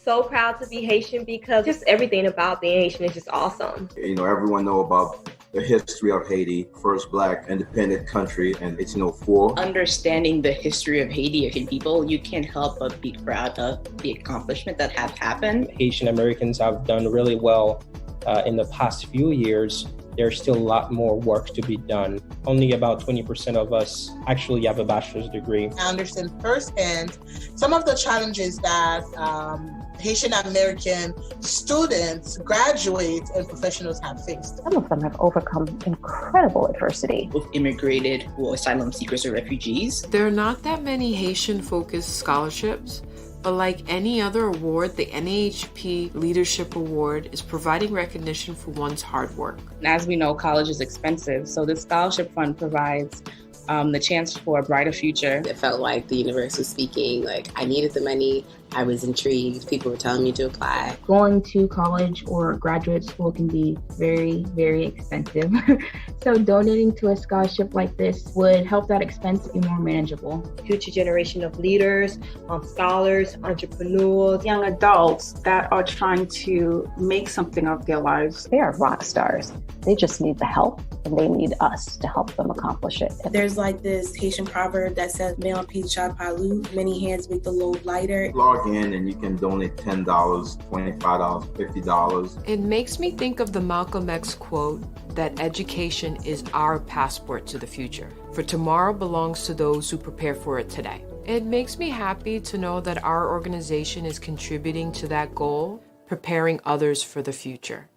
so proud to be Haitian because just everything about being Haitian is just awesome. You know, everyone know about the history of Haiti, first Black independent country in 1804. Understanding the history of Haiti, Haitian people, you can't help but be proud of the accomplishment that have happened. Haitian Americans have done really well in the past few years. There's still a lot more work to be done. Only about 20% of us actually have a bachelor's degree. I understand firsthand some of the challenges that Haitian American students, graduates, and professionals have faced. Some of them have overcome incredible adversity. Both immigrated or asylum seekers or refugees. There are not that many Haitian-focused scholarships, but like any other award, the NAAHP Leadership Award is providing recognition for one's hard work. As we know, college is expensive, so this scholarship fund provides the chance for a brighter future. It felt like the universe was speaking, like I needed the money, I was intrigued, people were telling me to apply. Going to college or graduate school can be very, very expensive. So donating to a scholarship like this would help that expense be more manageable. Future generation of leaders, scholars, entrepreneurs, young adults that are trying to make something of their lives. They are rock stars. They just need the help, and they need us to help them accomplish it. There's like this Haitian proverb that says, "Meilleur pied palu," many hands make the load lighter. Log in and you can donate $10, $25, $50. It makes me think of the Malcolm X quote that education is our passport to the future, for tomorrow belongs to those who prepare for it today. It makes me happy to know that our organization is contributing to that goal, preparing others for the future.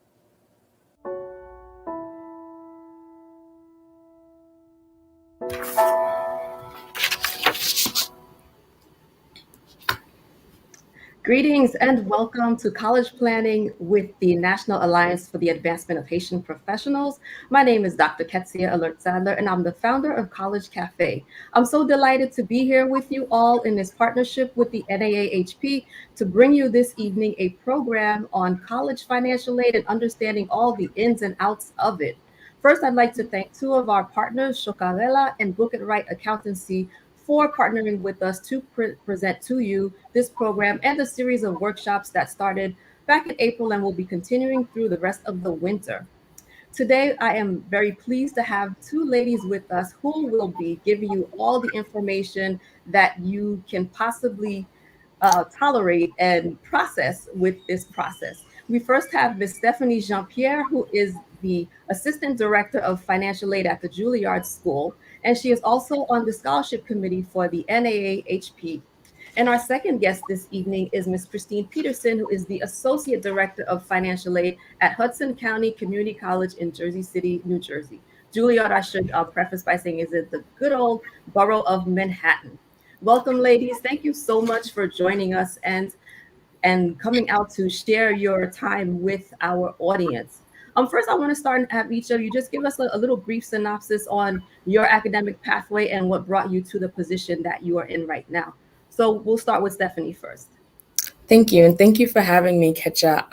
Greetings and welcome to College Planning with the National Alliance for the Advancement of Haitian Professionals. My name is Dr. Ketsia Sadler, and I'm the founder of College Cafe. I'm so delighted to be here with you all in this partnership with the NAAHP to bring you this evening a program on college financial aid and understanding all the ins and outs of it. First, I'd like to thank two of our partners, Chocarella and Book It Right Accountancy, for partnering with us to present to you this program and a series of workshops that started back in April and will be continuing through the rest of the winter. Today, I am very pleased to have two ladies with us who will be giving you all the information that you can possibly tolerate and process with this process. We first have Ms. Stephanie Jean-Pierre, who is the Assistant Director of Financial Aid at the Juilliard School, and she is also on the scholarship committee for the NAAHP. And our second guest this evening is Ms. Christine Petersen, who is the Associate Director of Financial Aid at Hudson County Community College in Jersey City, New Jersey. Juilliard, I should preface by saying, is in the good old borough of Manhattan. Welcome, ladies. Thank you so much for joining us and coming out to share your time with our audience. First, I want to start and have each of you just give us a little brief synopsis on your academic pathway and what brought you to the position that you are in right now. So we'll start with Stephanie first. Thank you. And thank you for having me, Ketsia.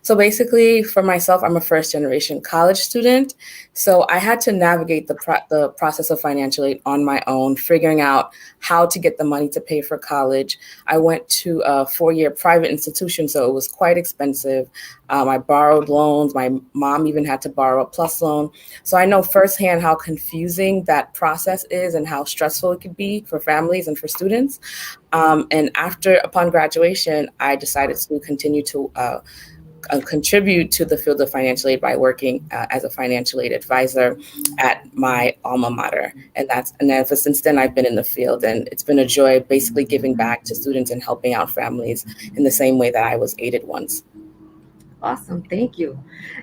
So basically, for myself, I'm a first-generation college student. So I had to navigate the process of financial aid on my own, figuring out how to get the money to pay for college. I went to a 4-year private institution, so it was quite expensive. I borrowed loans. My mom even had to borrow a PLUS loan. So I know firsthand how confusing that process is and how stressful it could be for families and for students. And upon graduation, I decided to continue to contribute to the field of financial aid by working as a financial aid advisor at my alma mater. And ever since then, I've been in the field, and it's been a joy basically giving back to students and helping out families in the same way that I was aided once. Awesome, thank you.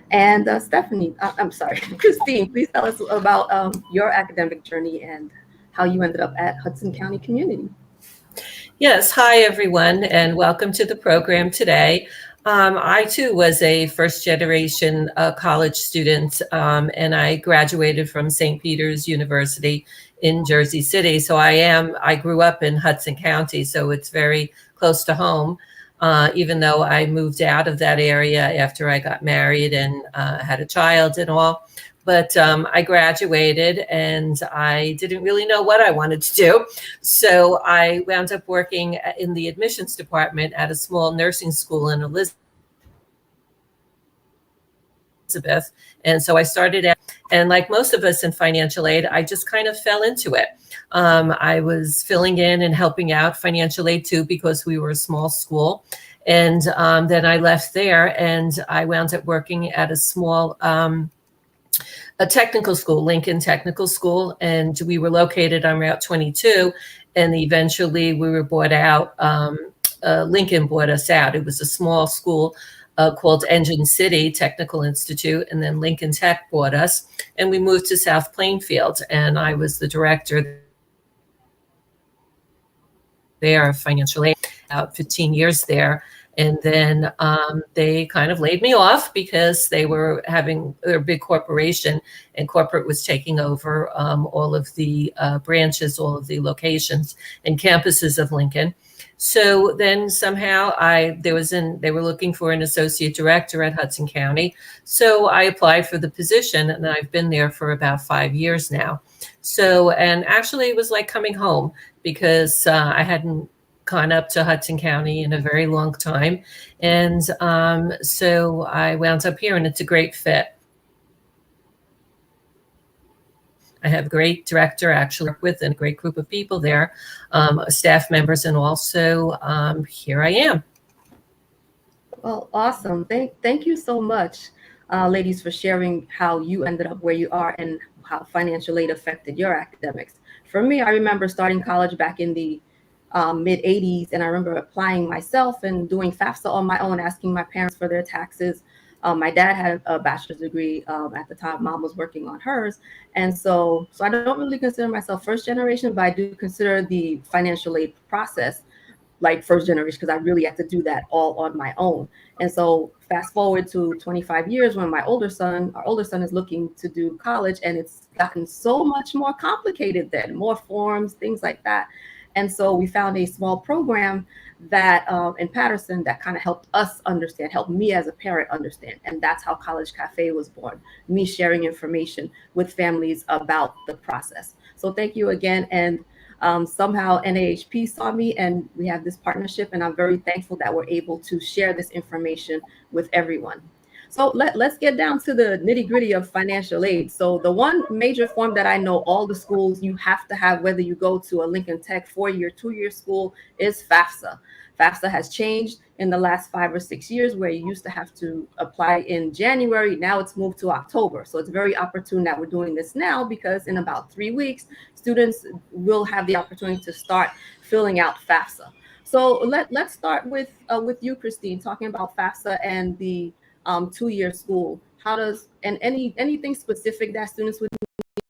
And Stephanie, I'm sorry, Christine, please tell us about your academic journey and how you ended up at Hudson County Community. Yes, hi everyone, and welcome to the program today. I too was a first generation college student, and I graduated from St. Peter's University in Jersey City. So I grew up in Hudson County, so it's very close to home. Even though I moved out of that area after I got married and had a child and all. But I graduated and I didn't really know what I wanted to do. So I wound up working in the admissions department at a small nursing school in Elizabeth. And so I started out, and like most of us in financial aid, I just kind of fell into it. I was filling in and helping out financial aid too, because we were a small school. And then I left there and I wound up working at a small a technical school, Lincoln Technical School, and we were located on Route 22. And eventually we were bought out. Lincoln bought us out. It was a small school called Engine City Technical Institute, and then Lincoln Tech bought us, and we moved to South Plainfield, and I was the director there of financial aid, about 15 years there. And then they kind of laid me off because they were having a big corporation, and corporate was taking over all of the branches, all of the locations and campuses of Lincoln. So then somehow they were looking for an associate director at Hudson County. So I applied for the position, and I've been there for about 5 years now. So, and actually it was like coming home, because I hadn't gone up to Hudson County in a very long time. And so I wound up here, and it's a great fit. I have a great director actually work with, and a great group of people there, staff members, and also here I am. Well, awesome. Thank you so much, ladies, for sharing how you ended up where you are and how financial aid affected your academics. For me, I remember starting college back in the mid 80s, and I remember applying myself and doing Fafsa on my own, asking my parents for their taxes. My dad had a bachelor's degree at the time. Mom was working on hers. And so I don't really consider myself first generation, but I do consider the financial aid process like first generation, because I really had to do that all on my own. And so fast forward to 25 years when our older son is looking to do college, and it's gotten so much more complicated then, more forms, things like that. And so we found a small program that in Petersen that kind of helped us understand, helped me as a parent understand. And that's how College Cafe was born, me sharing information with families about the process. So thank you again. And somehow NAAHP saw me, and we have this partnership, and I'm very thankful that we're able to share this information with everyone. So let's get down to the nitty gritty of financial aid. So the one major form that I know all the schools you have to have, whether you go to a Lincoln Tech 4-year, 2-year school, is Fafsa. Fafsa has changed in the last 5 or 6 years, where you used to have to apply in January. Now it's moved to October. So it's very opportune that we're doing this now, because in about 3 weeks, students will have the opportunity to start filling out Fafsa. So let's start with you, Christine, talking about Fafsa and the 2-year school. How does, and anything specific that students would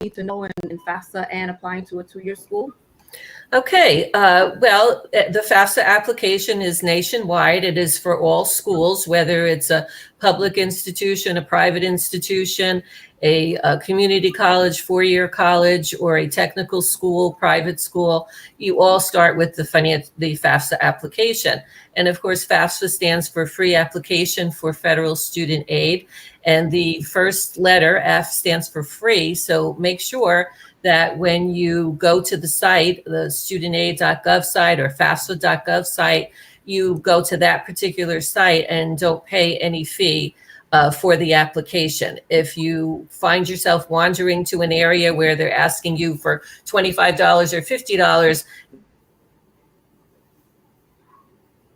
need to know in Fafsa and applying to a 2-year school? Okay, well, the FAFSA application is nationwide. It is for all schools, whether it's a public institution, a private institution, a community college, 4-year college, or a technical school, private school. You all start with the FAFSA application. And of course, FAFSA stands for Free Application for Federal Student Aid. And the first letter, F, stands for free. So make sure that when you go to the site, the studentaid.gov site or fafsa.gov site, you go to that particular site and don't pay any fee for the application. If you find yourself wandering to an area where they're asking you for $25 or $50,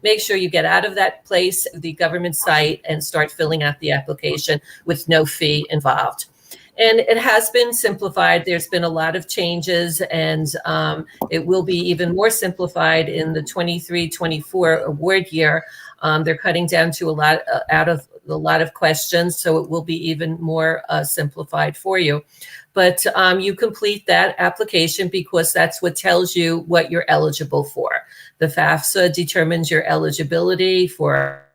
make sure you get out of that place, the government site, and start filling out the application with no fee involved. And it has been simplified. There's been a lot of changes, and it will be even more simplified in the 23-24 award year. They're cutting down to a lot of questions, so it will be even more simplified for you. But you complete that application because that's what tells you what you're eligible for. The FAFSA determines your eligibility for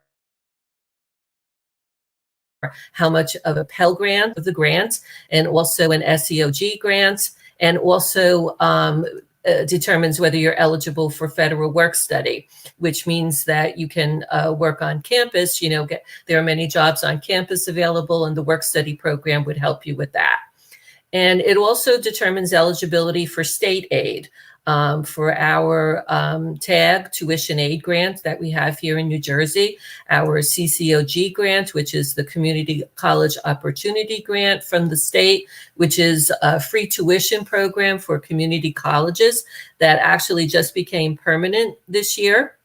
how much of a Pell Grant of the grant, and also an SEOG grant, and also determines whether you're eligible for federal work study, which means that you can work on campus. There are many jobs on campus available, and the work study program would help you with that. And it also determines eligibility for state aid. For our TAG tuition aid grant that we have here in New Jersey, our CCOG grant, which is the Community College Opportunity Grant from the state, which is a free tuition program for community colleges that actually just became permanent this year.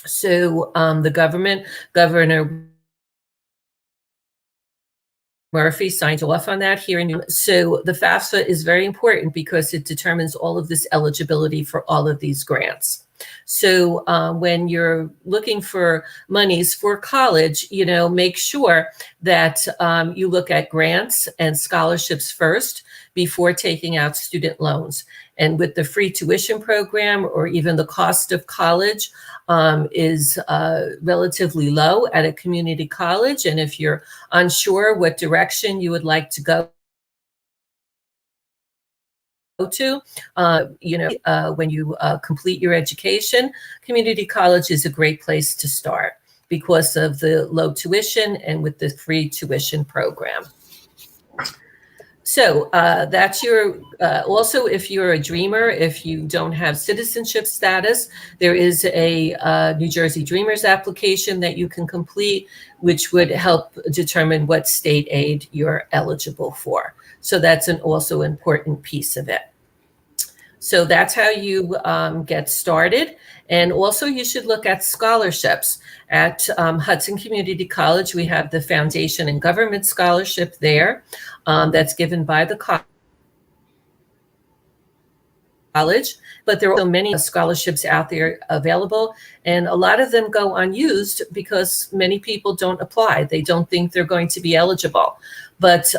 So the Governor Murphy signed off on that here in New York. So the FAFSA is very important because it determines all of this eligibility for all of these grants. So when you're looking for monies for college, make sure that you look at grants and scholarships first before taking out student loans. And with the free tuition program, or even the cost of college is relatively low at a community college. And if you're unsure what direction you would like to go to, when you complete your education, community college is a great place to start because of the low tuition and with the free tuition program. So that's your, also if you're a dreamer, if you don't have citizenship status, there is a New Jersey Dreamers application that you can complete, which would help determine what state aid you're eligible for. So that's an also important piece of it. So that's how you get started. And also you should look at scholarships. At Hudson Community College, we have the Foundation and Government Scholarship there that's given by the college, but there are also many scholarships out there available, and a lot of them go unused because many people don't apply. They don't think they're going to be eligible. But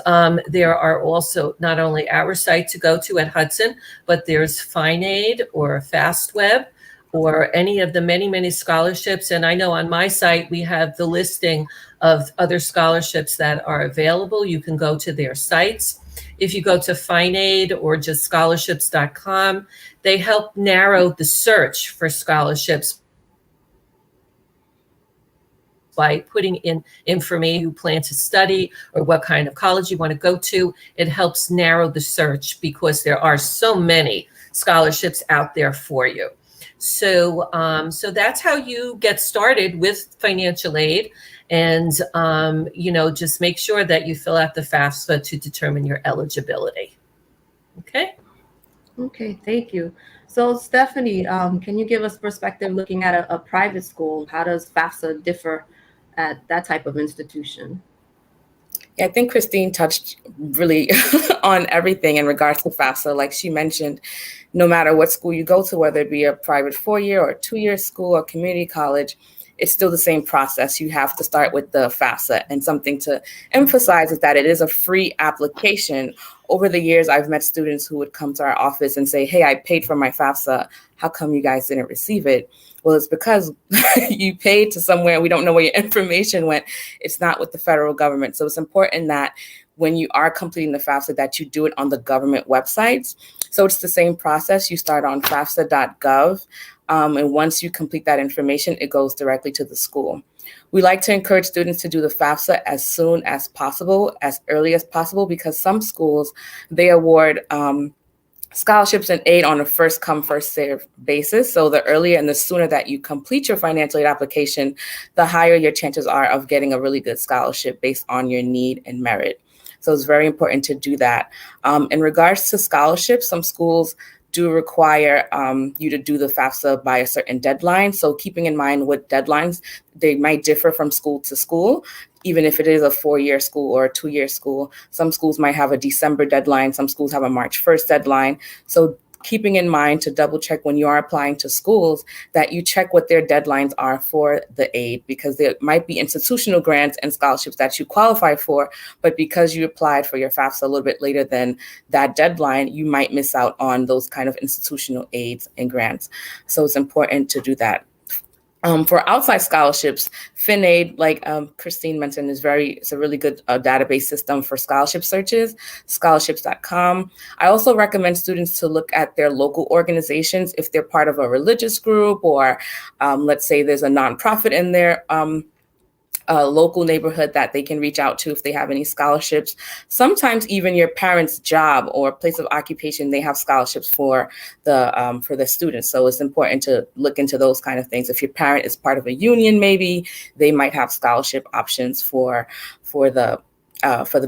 there are also not only our site to go to at Hudson, but there's FindAid or FastWeb or any of the many, many scholarships. And I know on my site, we have the listing of other scholarships that are available. You can go to their sites. If you go to FindAid or just scholarships.com, they help narrow the search for scholarships by putting in information you plan to study or what kind of college you want to go to. It helps narrow the search because there are so many scholarships out there for you. So, so that's how you get started with financial aid. And, just make sure that you fill out the FAFSA to determine your eligibility. Okay. Okay, thank you. So Stephanie, can you give us perspective looking at a private school? How does FAFSA differ at that type of institution? Yeah, I think Christine touched really on everything in regards to FAFSA. Like she mentioned, no matter what school you go to, whether it be a private 4-year or 2-year school or community college, it's still the same process. You have to start with the FAFSA. And something to emphasize is that it is a free application. Over the years, I've met students who would come to our office and say, hey, I paid for my FAFSA. How come you guys didn't receive it? Well, it's because you paid to somewhere. We don't know where your information went. It's not with the federal government. So it's important that when you are completing the FAFSA, that you do it on the government websites. So it's the same process. You start on fafsa.gov. And once you complete that information, it goes directly to the school. We like to encourage students to do the FAFSA as soon as possible, as early as possible, because some schools, they award scholarships and aid on a first come, first served basis. So the earlier and the sooner that you complete your financial aid application, the higher your chances are of getting a really good scholarship based on your need and merit. So it's very important to do that. In regards to scholarships, some schools do require you to do the FAFSA by a certain deadline. So keeping in mind what deadlines, they might differ from school to school. Even if it is a 4-year school or a 2-year school, some schools might have a December deadline. Some schools have a March 1st deadline. So keeping in mind to double check when you are applying to schools that you check what their deadlines are for the aid, because there might be institutional grants and scholarships that you qualify for, but because you applied for your FAFSA a little bit later than that deadline, you might miss out on those kind of institutional aids and grants. So it's important to do that. For outside scholarships, FinAid, like Christine mentioned, it's a really good database system for scholarship searches, scholarships.com. I also recommend students to look at their local organizations if they're part of a religious group, or let's say there's a nonprofit in their local neighborhood that they can reach out to if they have any scholarships. Sometimes even your parents' job or place of occupation, they have scholarships for the students. So it's important to look into those kind of things. If your parent is part of a union, maybe they might have scholarship options for the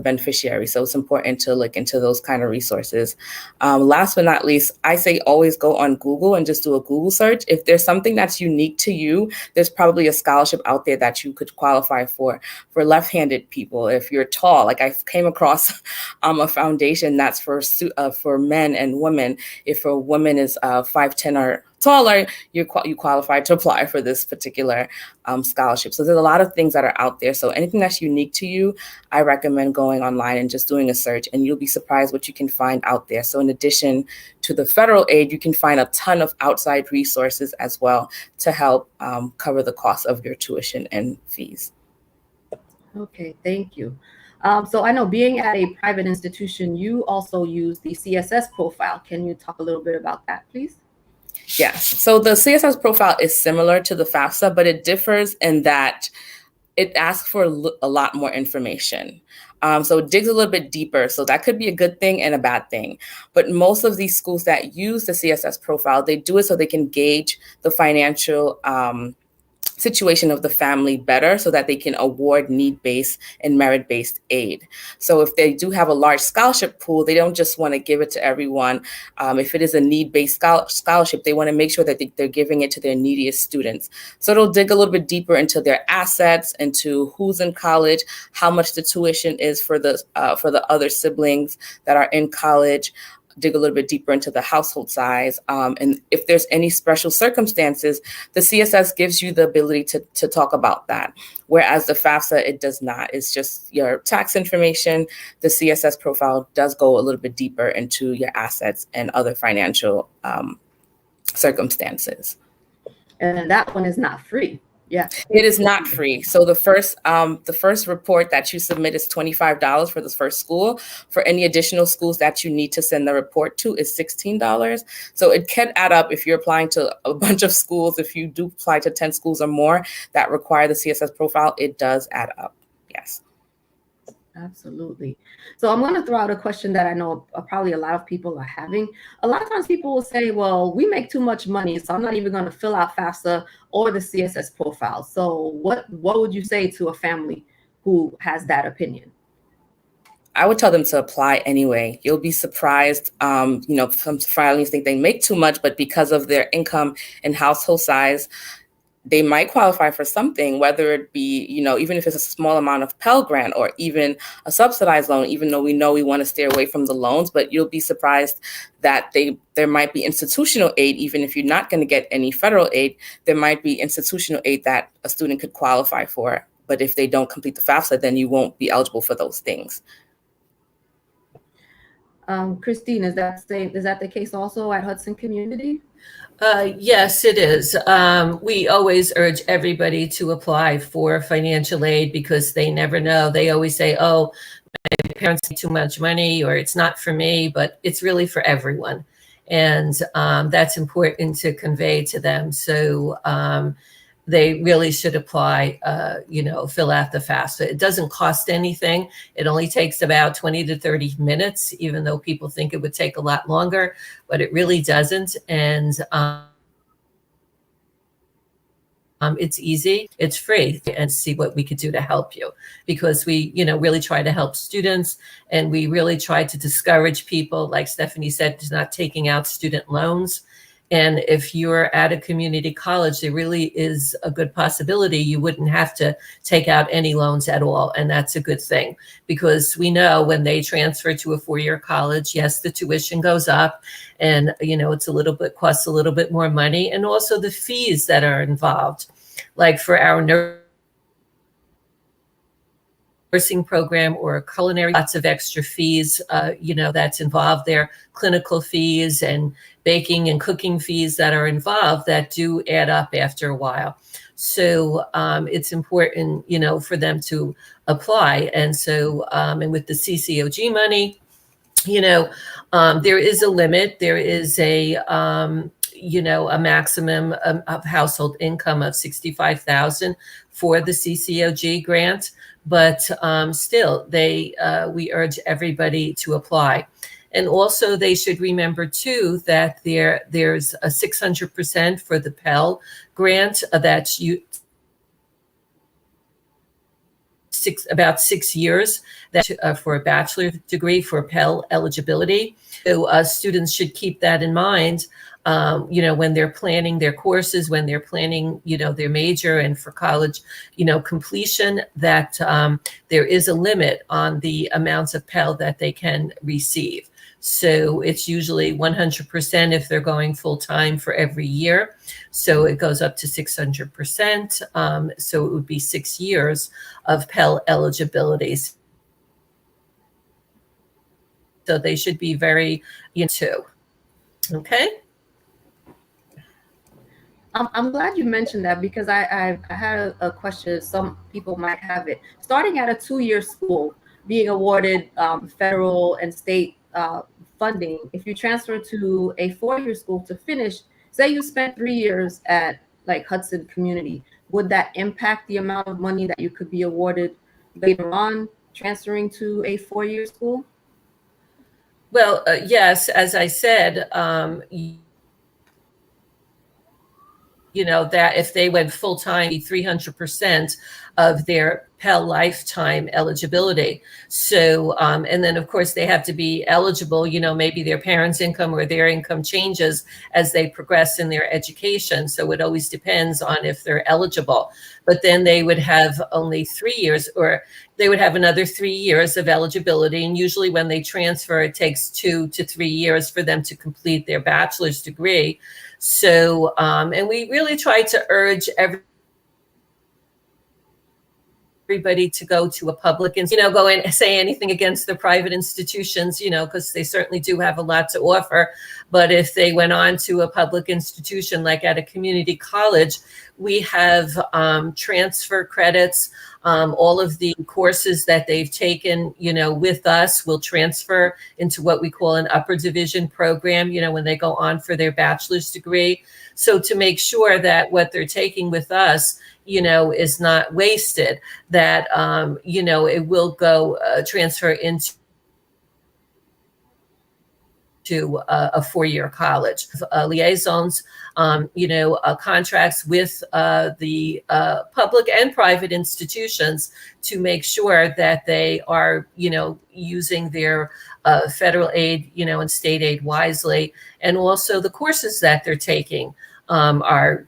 beneficiary. So it's important to look into those kind of resources. Last but not least, I say always go on Google and just do a Google search. If there's something that's unique to you, there's probably a scholarship out there that you could qualify for left-handed people. If you're tall, like I came across a foundation that's for men and women. If a woman is 5'10" or taller, you qualify to apply for this particular scholarship. So there's a lot of things that are out there. So anything that's unique to you, I recommend going online and just doing a search, and you'll be surprised what you can find out there. So in addition to the federal aid, you can find a ton of outside resources as well to help cover the cost of your tuition and fees. Okay, thank you. So I know, being at a private institution, you also use the CSS profile. Can you talk a little bit about that, please? Yes. So the CSS profile is similar to the FAFSA, but it differs in that it asks for a lot more information. So it digs a little bit deeper. So that could be a good thing and a bad thing. But most of these schools that use the CSS profile, they do it so they can gauge the financial situation of the family better, so that they can award need-based and merit-based aid. So if they do have a large scholarship pool, they don't just want to give it to everyone. If it is a need-based scholarship, they want to make sure that they're giving it to their neediest students. So it'll dig a little bit deeper into their assets, into who's in college, how much the tuition is for the other siblings that are in college, dig a little bit deeper into the household size. And if there's any special circumstances, the CSS gives you the ability to talk about that. Whereas the FAFSA, it does not. It's just your tax information. The CSS profile does go a little bit deeper into your assets and other financial circumstances. And that one is not free. Yeah, it is not free. So the first report that you submit is $25 for the first school. For any additional schools that you need to send the report to is $16. So it can add up if you're applying to a bunch of schools. If you do apply to 10 schools or more that require the CSS profile, it does add up. Yes. Absolutely. So I'm going to throw out a question that I know probably a lot of people are having. A lot of times people will say, well, we make too much money, so I'm not even going to fill out FAFSA or the CSS profile. So what would you say to a family who has that opinion? I would tell them to apply anyway. You'll be surprised. Some filings think they make too much, but because of their income and household size, they might qualify for something, whether it be, even if it's a small amount of Pell Grant or even a subsidized loan, even though we know we want to stay away from the loans. But you'll be surprised that there might be institutional aid, even if you're not going to get any federal aid, there might be institutional aid that a student could qualify for. But if they don't complete the FAFSA, then you won't be eligible for those things. Christine, is that the case also at Hudson Community? Yes, it is. We always urge everybody to apply for financial aid because they never know. They always say, oh, my parents need too much money, or it's not for me, but it's really for everyone. And that's important to convey to them. So they really should apply, fill out the FAFSA. It doesn't cost anything. It only takes about 20 to 30 minutes, even though people think it would take a lot longer, but it really doesn't. And it's easy, it's free, and see what we could do to help you, because we, really try to help students, and we really try to discourage people, like Stephanie said, to not taking out student loans. And if you're at a community college, there really is a good possibility you wouldn't have to take out any loans at all. And that's a good thing, because we know when they transfer to a four-year college, yes, the tuition goes up, and, it's costs a little bit more money. And also the fees that are involved, like for our nursing program or culinary, lots of extra fees, that's involved there, clinical fees and baking and cooking fees that are involved that do add up after a while. So it's important, for them to apply. And so, and with the CCOG money, there is a limit. There is a maximum of household income of $65,000 for the CCOG grant, but still, we urge everybody to apply. And also, they should remember too that there's a 600% for the Pell grant that's about 6 years that for a bachelor's degree for Pell eligibility. So students should keep that in mind, when they're planning their courses, when they're planning, their major and for college, completion, that there is a limit on the amounts of Pell that they can receive. So it's usually 100% if they're going full time for every year. So it goes up to 600%. So it would be 6 years of Pell eligibility. So they should be very into. Okay. I'm glad you mentioned that because I had a question. Some people might have it. Starting at a 2-year school, being awarded federal and state funding, if you transfer to a 4-year school to finish, say you spent 3 years at like Hudson Community, would that impact the amount of money that you could be awarded later on transferring to a 4-year school? Well, yes, as I said, that if they went full time, 300% of their Pell lifetime eligibility. So, and then of course they have to be eligible, maybe their parents' income or their income changes as they progress in their education. So it always depends on if they're eligible. But then they would have only 3 years, or they would have another 3 years of eligibility. And usually when they transfer, it takes 2 to 3 years for them to complete their bachelor's degree. So, and we really try to urge everybody to go to a public, go and say anything against the private institutions, because they certainly do have a lot to offer. But if they went on to a public institution, like at a community college, we have transfer credits. All of the courses that they've taken, with us will transfer into what we call an upper division program, when they go on for their bachelor's degree. So to make sure that what they're taking with us, is not wasted, that, it will go transfer into a 4-year college. Liaisons, contracts with the public and private institutions to make sure that they are, using their federal aid, and state aid wisely. And also the courses that they're taking are,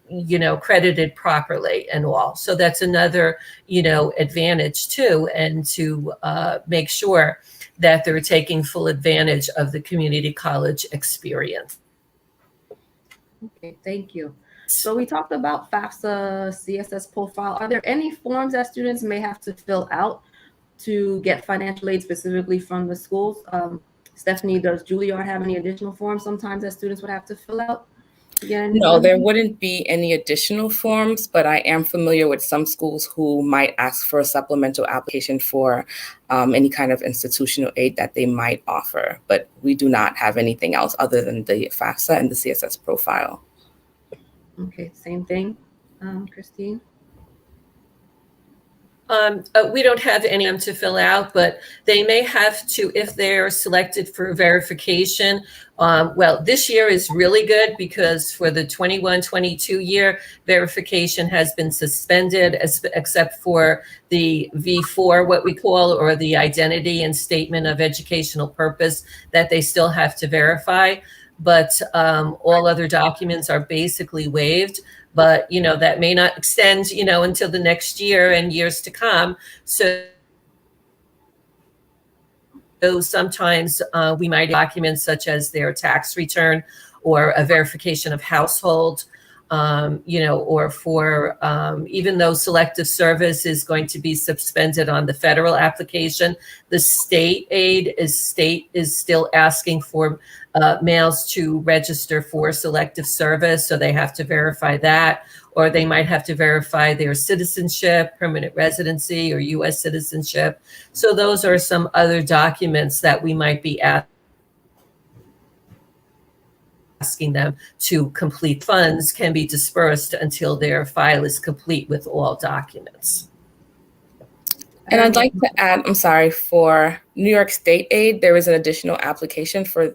credited properly and all. So that's another, advantage too, and to make sure that they're taking full advantage of the community college experience. Okay, thank you. So we talked about Fafsa, Css Profile. Are there any forms that students may have to fill out to get financial aid specifically from the schools? Stephanie, does Juilliard have any additional forms sometimes that students would have to fill out? No, there wouldn't be any additional forms, but I am familiar with some schools who might ask for a supplemental application for any kind of institutional aid that they might offer. But we do not have anything else other than the Fafsa and the Css Profile. Okay, same thing. Christine? We don't have any to fill out, but they may have to, if they're selected for verification. Well, this year is really good because for the 21-22 year, verification has been suspended except for the V4, what we call, or the identity and statement of educational purpose that they still have to verify. But all other documents are basically waived. But, that may not extend, until the next year and years to come. So sometimes we might documents such as their tax return or a verification of household, or for, even though selective service is going to be suspended on the federal application, the state aid is still asking for males to register for selective service. So they have to verify that, or they might have to verify their citizenship, permanent residency, or U.S. citizenship. So those are some other documents that we might be asking them to complete. Funds can be dispersed until their file is complete with all documents. And I'd like to add, I'm sorry, for New York State aid, there is an additional application for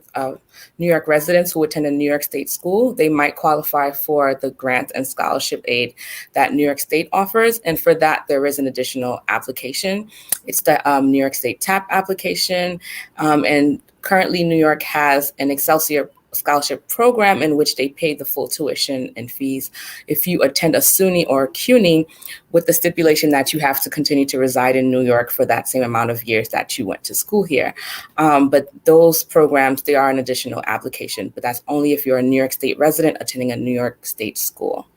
New York residents who attend a New York State school. They might qualify for the grant and scholarship aid that New York State offers. And for that, there is an additional application. It's the New York State TAP application. And currently, New York has an Excelsior scholarship program in which they pay the full tuition and fees if you attend a SUNY or a CUNY, with the stipulation that you have to continue to reside in New York for that same amount of years that you went to school here. But those programs, they are an additional application, but that's only if you're a New York State resident attending a New York State school.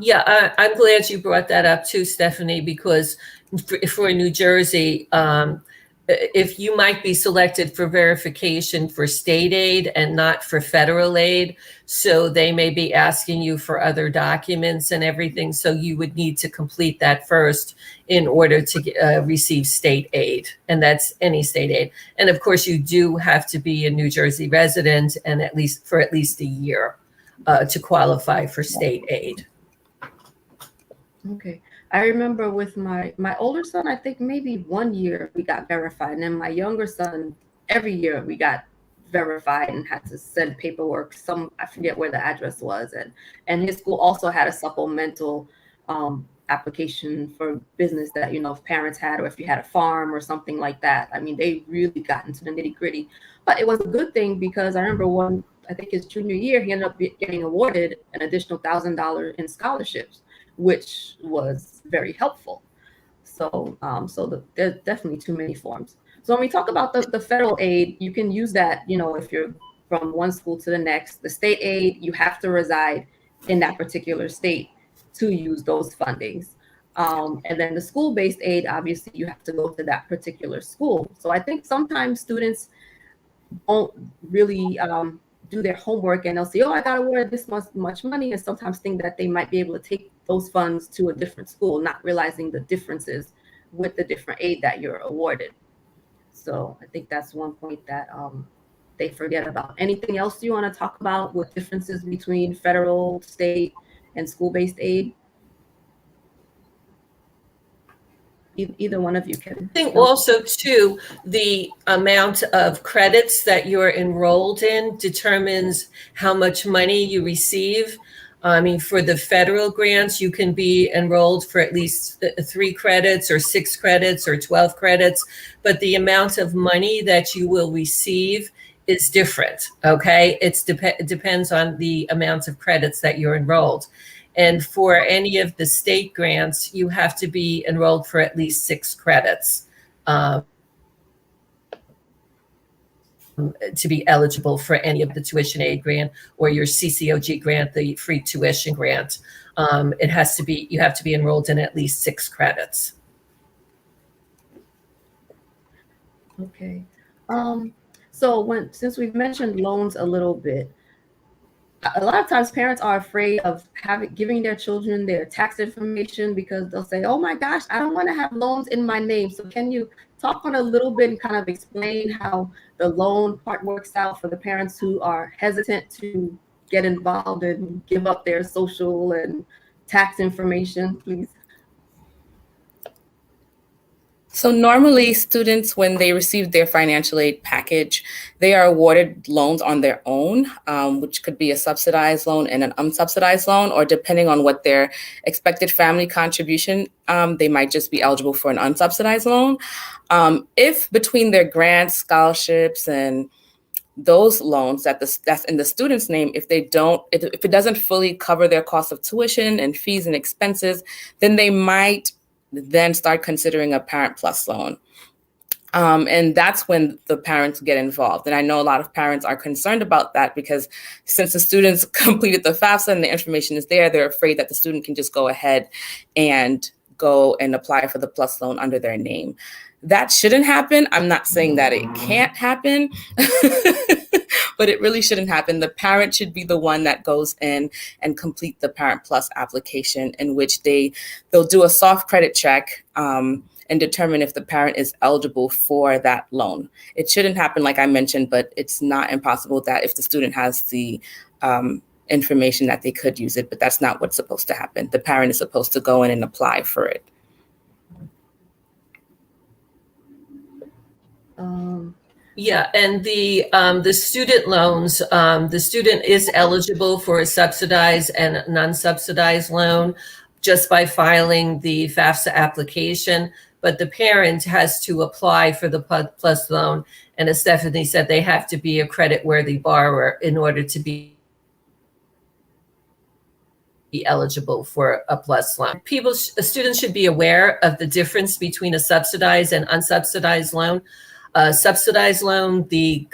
Yeah, I'm glad you brought that up too, Stephanie, because for New Jersey, if you might be selected for verification for state aid and not for federal aid, so they may be asking you for other documents and everything. So you would need to complete that first in order to receive state aid, and that's any state aid. And of course, you do have to be a New Jersey resident and at least a year to qualify for state aid. Okay. I remember with my older son, I think maybe 1 year we got verified. And then my younger son, every year we got verified and had to send paperwork. I forget where the address was. And his school also had a supplemental application for business that, if parents had, or if you had a farm or something like that. I mean, they really got into the nitty gritty. But it was a good thing because I remember I think his junior year, he ended up getting awarded an additional $1,000 in scholarships, which was very helpful. So there's definitely too many forms. So when we talk about the federal aid, you can use that, if you're from one school to the next. The state aid, you have to reside in that particular state to use those fundings. And then the school-based aid, obviously, you have to go to that particular school. So I think sometimes students don't really do their homework, and they'll say, oh, I got awarded this much money, and sometimes think that they might be able to take those funds to a different school, not realizing the differences with the different aid that you're awarded. So I think that's one point that they forget about. Anything else you want to talk about with differences between federal, state, and school-based aid? Either one of you can. I think also too, the amount of credits that you're enrolled in determines how much money you receive. I mean, for the federal grants, you can be enrolled for at least 3 credits or 6 credits or 12 credits, but the amount of money that you will receive is different, okay? It depends on the amount of credits that you're enrolled. And for any of the state grants, you have to be enrolled for at least 6 credits to be eligible for any of the tuition aid grant or your CCOG grant, the free tuition grant. You have to be enrolled in at least 6 credits. Okay. Since we've mentioned loans a little bit, a lot of times parents are afraid of giving their children their tax information because they'll say, oh my gosh, I don't want to have loans in my name. So can you talk on a little bit and kind of explain how the loan part works out for the parents who are hesitant to get involved and give up their social and tax information, please? So normally students, when they receive their financial aid package, they are awarded loans on their own, which could be a subsidized loan and an unsubsidized loan, or depending on what their expected family contribution, they might just be eligible for an unsubsidized loan. If between their grants, scholarships, and those loans that's in the student's name, if it doesn't fully cover their cost of tuition and fees and expenses, then they might then start considering a Parent Plus loan. And that's when the parents get involved. And I know a lot of parents are concerned about that because since the students completed the Fafsa and the information is there, they're afraid that the student can just go ahead and apply for the Plus loan under their name. That shouldn't happen. I'm not saying that it can't happen, but it really shouldn't happen. The parent should be the one that goes in and complete the Parent Plus application, in which they'll do a soft credit check and determine if the parent is eligible for that loan. It shouldn't happen, like I mentioned, but it's not impossible that if the student has the information that they could use it, but that's not what's supposed to happen. The parent is supposed to go in and apply for it. Yeah, and the student loans, the student is eligible for a subsidized and an unsubsidized loan just by filing the Fafsa application, but the parent has to apply for the plus loan. And as Stephanie said, they have to be a credit-worthy borrower in order to be eligible for a plus loan. Students should be aware of the difference between a subsidized and unsubsidized loan. A subsidized loan, the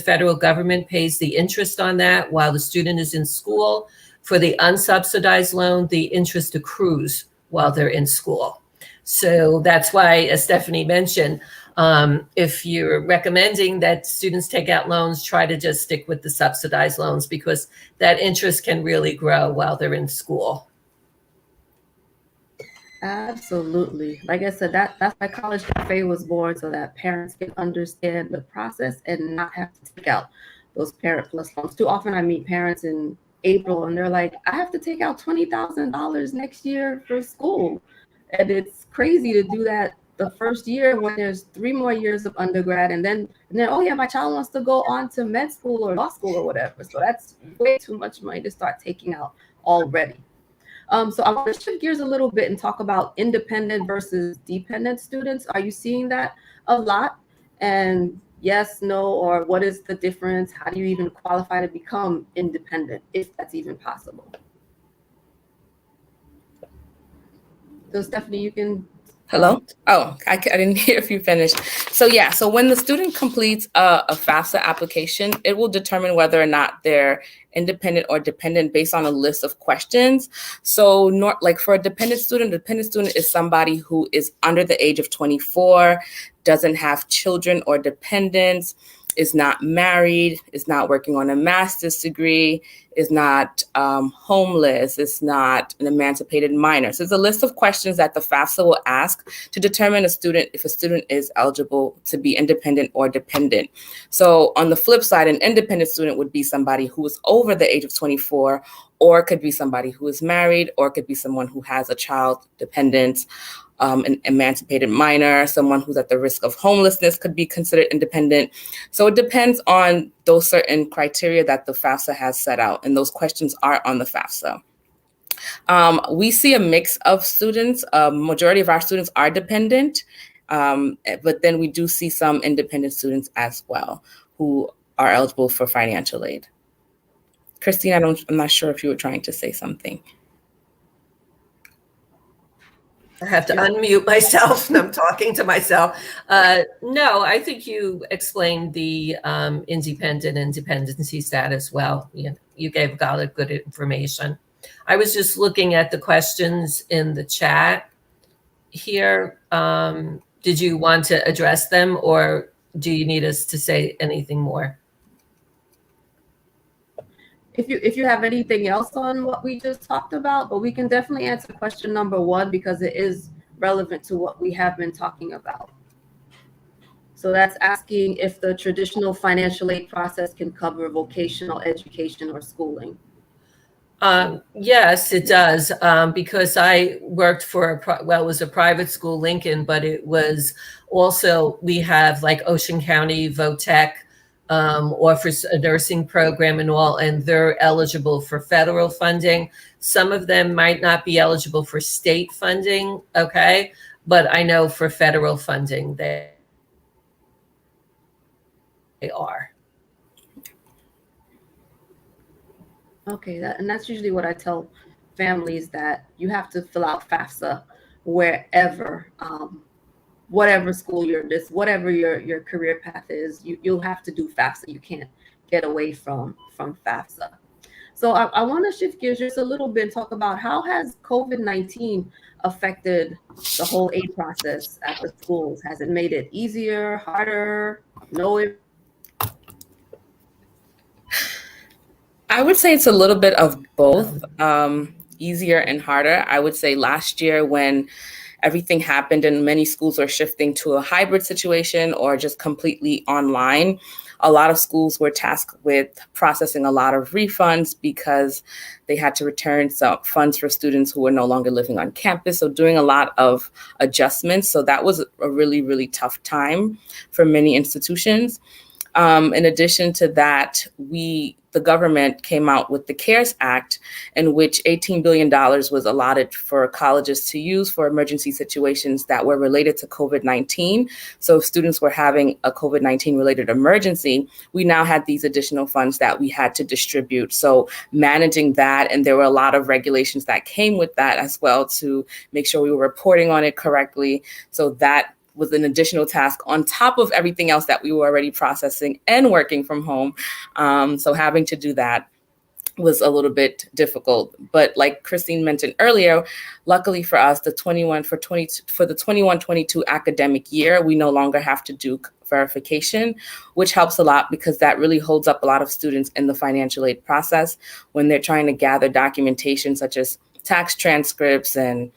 federal government pays the interest on that while the student is in school. For the unsubsidized loan, the interest accrues while they're in school. So that's why, as Stephanie mentioned, if you're recommending that students take out loans, try to just stick with the subsidized loans, because that interest can really grow while they're in school. Absolutely. Like I said, that's why College Cafe was born, so that parents can understand the process and not have to take out those Parent Plus loans. Too often I meet parents in April and they're like, I have to take out $20,000 next year for school. And it's crazy to do that the first year when there's 3 more years of undergrad, and then oh yeah, my child wants to go on to med school or law school or whatever. So that's way too much money to start taking out already. So I want to shift gears a little bit and talk about independent versus dependent students. Are you seeing that a lot? And yes, no, or what is the difference? How do you even qualify to become independent, if that's even possible? So Stephanie, you can. Hello? Oh, I didn't hear if you finished. So yeah, so when the student completes a FAFSA application, it will determine whether or not they're independent or dependent based on a list of questions. So like for a dependent student is somebody who is under the age of 24, doesn't have children or dependents, is not married, is not working on a master's degree, is not homeless, is not an emancipated minor. So there's a list of questions that the FAFSA will ask to determine if a student is eligible to be independent or dependent. So on the flip side, an independent student would be somebody who is over the age of 24, or it could be somebody who is married, or it could be someone who has a child dependent, an emancipated minor, someone who's at the risk of homelessness could be considered independent. So it depends on those certain criteria that the FAFSA has set out, and those questions are on the FAFSA. We see a mix of students. Majority of our students are dependent, but then we do see some independent students as well who are eligible for financial aid. Christine, I'm not sure if you were trying to say something. I have to unmute myself and I'm talking to myself. No, I think you explained the independent and dependency status well. You gave a lot of good information. I was just looking at the questions in the chat here. Did you want to address them, or do you need us to say anything more? If you have anything else on what we just talked about, but we can definitely answer question number 1 because it is relevant to what we have been talking about. So that's asking if the traditional financial aid process can cover vocational education or schooling. Yes, it does, because I worked for it was a private school, Lincoln, but it was also, we have like Ocean County VOTEC, or for a nursing program and all, and they're eligible for federal funding. Some of them might not be eligible for state funding, okay? But I know for federal funding, they are. Okay, and that's usually what I tell families, that you have to fill out FAFSA wherever, whatever school whatever your career path is, you'll have to do FAFSA. You can't get away from FAFSA. So I want to shift gears just a little bit and talk about how has COVID-19 affected the whole aid process at the schools? Has it made it easier, harder? No. I would say it's a little bit of both, easier and harder. I would say last year when everything happened and many schools are shifting to a hybrid situation or just completely online, a lot of schools were tasked with processing a lot of refunds because they had to return some funds for students who were no longer living on campus. So doing a lot of adjustments. So that was a really, really tough time for many institutions. In addition to that, the government came out with the CARES Act, in which $18 billion was allotted for colleges to use for emergency situations that were related to COVID-19. So if students were having a COVID-19 related emergency, we now had these additional funds that we had to distribute. So managing that, and there were a lot of regulations that came with that as well to make sure we were reporting on it correctly. So that was an additional task on top of everything else that we were already processing and working from home. So having to do that was a little bit difficult. But like Christine mentioned earlier, luckily for us, for the 21-22 academic year, we no longer have to do verification, which helps a lot because that really holds up a lot of students in the financial aid process when they're trying to gather documentation such as tax transcripts and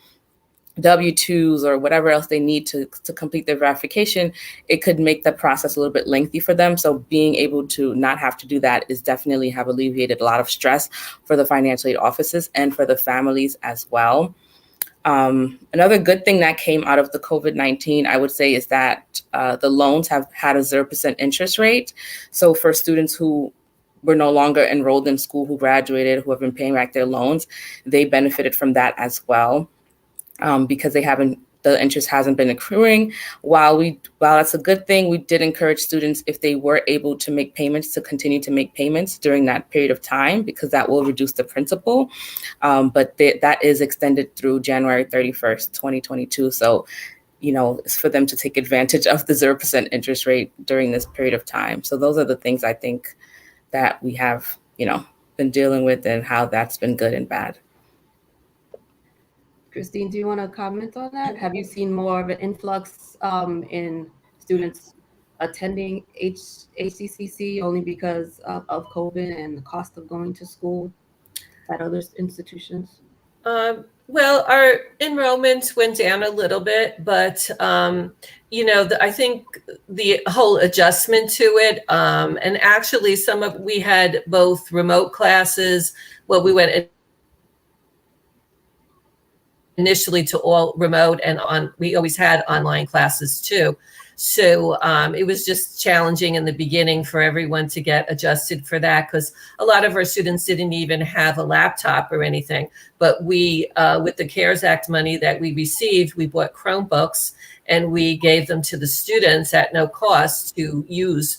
W-2s or whatever else they need to complete their verification. It could make the process a little bit lengthy for them. So being able to not have to do that is definitely have alleviated a lot of stress for the financial aid offices and for the families as well. Another good thing that came out of the COVID-19, I would say, is that the loans have had a 0% interest rate. So for students who were no longer enrolled in school, who graduated, who have been paying back their loans, they benefited from that as well. Because the interest hasn't been accruing. While that's a good thing, we did encourage students, if they were able to make payments, to continue to make payments during that period of time, because that will reduce the principal. But that is extended through January 31st, 2022. So, it's for them to take advantage of the 0% interest rate during this period of time. So those are the things I think that we have, been dealing with and how that's been good and bad. Christine, do you want to comment on that? Have you seen more of an influx in students attending HCCC only because of COVID and the cost of going to school at other institutions? Well, our enrollments went down a little bit, but I think the whole adjustment to it, and actually we had both remote classes. Well, we went initially to all remote, and we always had online classes too. So it was just challenging in the beginning for everyone to get adjusted for that, because a lot of our students didn't even have a laptop or anything. But we, with the CARES Act money that we received, we bought Chromebooks and we gave them to the students at no cost to use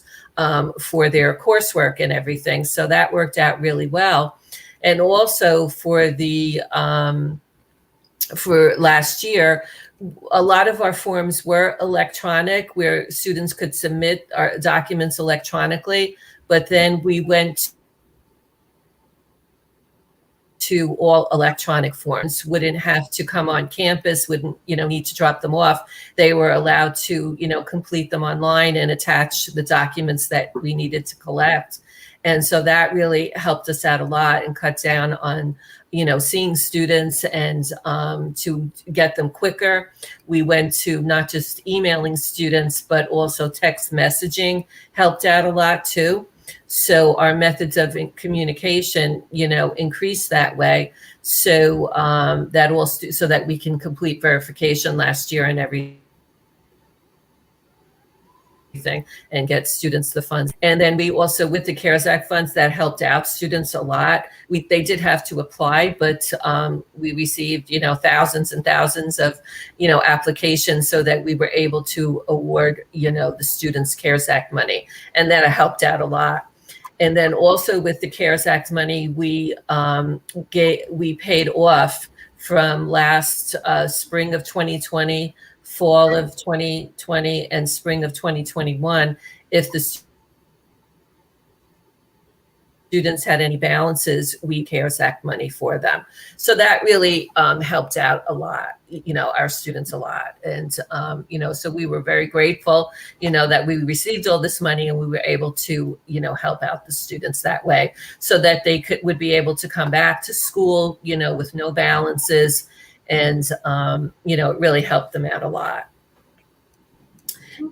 for their coursework and everything. So that worked out really well. And also for last year, a lot of our forms were electronic, where students could submit our documents electronically, but then we went to all electronic forms. Wouldn't have to come on campus, wouldn't need to drop them off. They were allowed to complete them online and attach the documents that we needed to collect. And so that really helped us out a lot and cut down on seeing students and to get them quicker. We went to not just emailing students, but also text messaging helped out a lot too. So our methods of communication, increased that way. So so that we can complete verification last year and everything and get students the funds. And then we also, with the CARES Act funds, that helped out students a lot. They did have to apply, but we received, thousands and thousands of, applications, so that we were able to award, the students CARES Act money. And that helped out a lot. And then also with the CARES Act money, we paid off from last spring of 2020, fall of 2020, and spring of 2021, if the students had any balances, we CARES Act money for them. So that really helped out a lot, our students a lot. And, so we were very grateful, that we received all this money and we were able to, help out the students that way so that they would be able to come back to school, with no balances. And, it really helped them out a lot.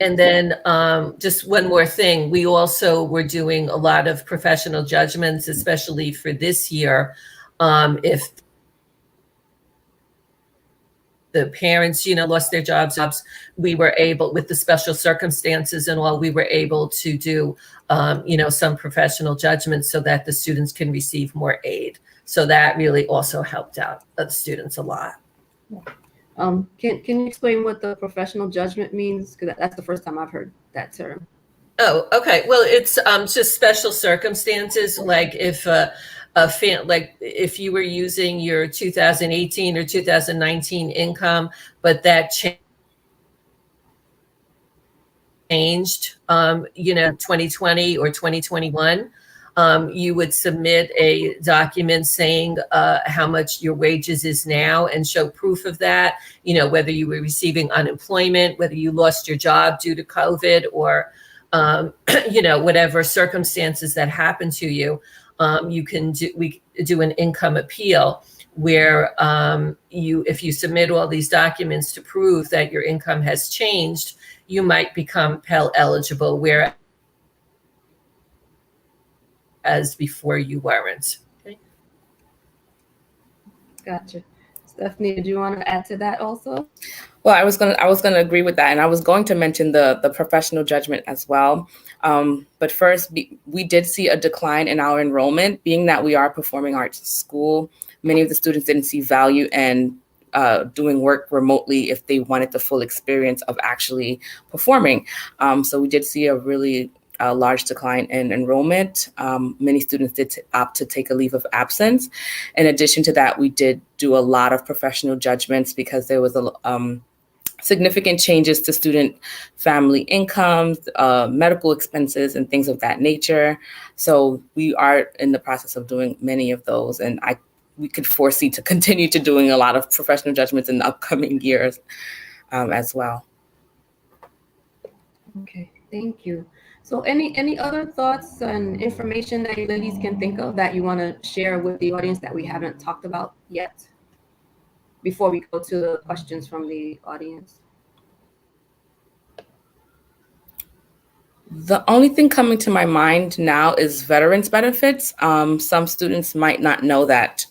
And then just one more thing, we also were doing a lot of professional judgments, especially for this year. If the parents, lost their jobs, we were able, with the special circumstances and all, we were able to do, some professional judgments so that the students can receive more aid. So that really also helped out the students a lot. Can you explain what the professional judgment means? Because that's the first time I've heard that term. Oh, okay. Well, it's just special circumstances, like if if you were using your 2018 or 2019 income, but that changed, 2020 or 2021. You would submit a document saying how much your wages is now and show proof of that, whether you were receiving unemployment, whether you lost your job due to COVID or, whatever circumstances that happened to you. We do an income appeal where if you submit all these documents to prove that your income has changed, you might become Pell eligible, where as before you weren't. Okay. Gotcha. Stephanie, do you want to add to that also? Well, I was gonna agree with that, and I was going to mention the professional judgment as well. But first, we did see a decline in our enrollment, being that we are performing arts school. Many of the students didn't see value in doing work remotely if they wanted the full experience of actually performing. So we did see a really large decline in enrollment. Many students did opt to take a leave of absence. In addition to that, we did do a lot of professional judgments because there was a significant changes to student family incomes, medical expenses, and things of that nature. So we are in the process of doing many of those, and we could foresee to continue to doing a lot of professional judgments in the upcoming years as well. Okay, thank you. So any other thoughts and information that you ladies can think of that you want to share with the audience that we haven't talked about yet before we go to the questions from the audience? The only thing coming to my mind now is veterans benefits. Some students might not know that